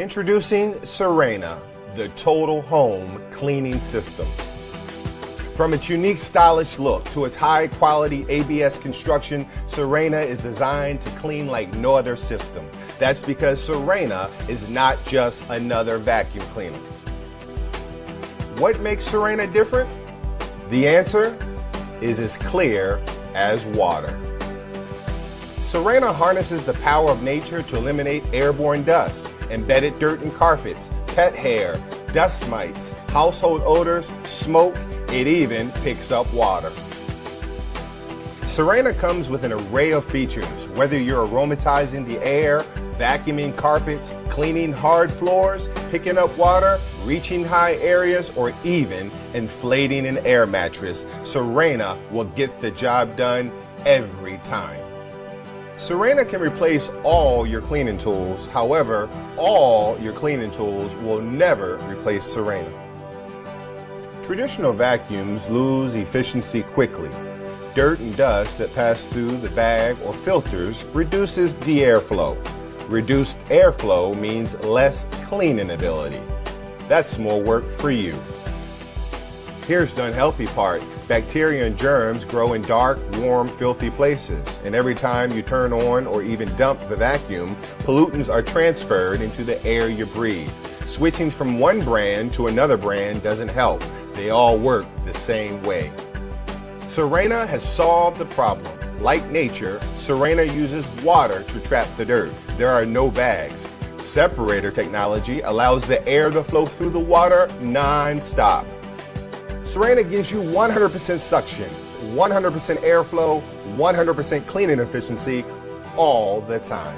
Introducing Sirena, the total home cleaning system. From its unique stylish look to its high-quality ABS construction, Sirena is designed to clean like no other system. That's because Sirena is not just another vacuum cleaner. What makes Sirena different? The answer is as clear as water. Sirena harnesses the power of nature to eliminate airborne dust, embedded dirt and carpets, pet hair, dust mites, household odors, smoke. It even picks up water. Sirena comes with an array of features, whether you're aromatizing the air, vacuuming carpets, cleaning hard floors, picking up water, reaching high areas, or even inflating an air mattress. Sirena will get the job done every time. Sirena can replace all your cleaning tools. However, all your cleaning tools will never replace Sirena. Traditional vacuums lose efficiency quickly. Dirt and dust that pass through the bag or filters reduces the airflow. Reduced airflow means less cleaning ability. That's more work for you. Here's the unhealthy part. Bacteria and germs grow in dark, warm, filthy places. And every time you turn on or even dump the vacuum, pollutants are transferred into the air you breathe. Switching from one brand to another brand doesn't help. They all work the same way. Sirena has solved the problem. Like nature, Sirena uses water to trap the dirt. There are no bags. Separator technology allows the air to flow through the water non-stop. Sirena gives you 100% suction, 100% airflow, 100% cleaning efficiency all the time.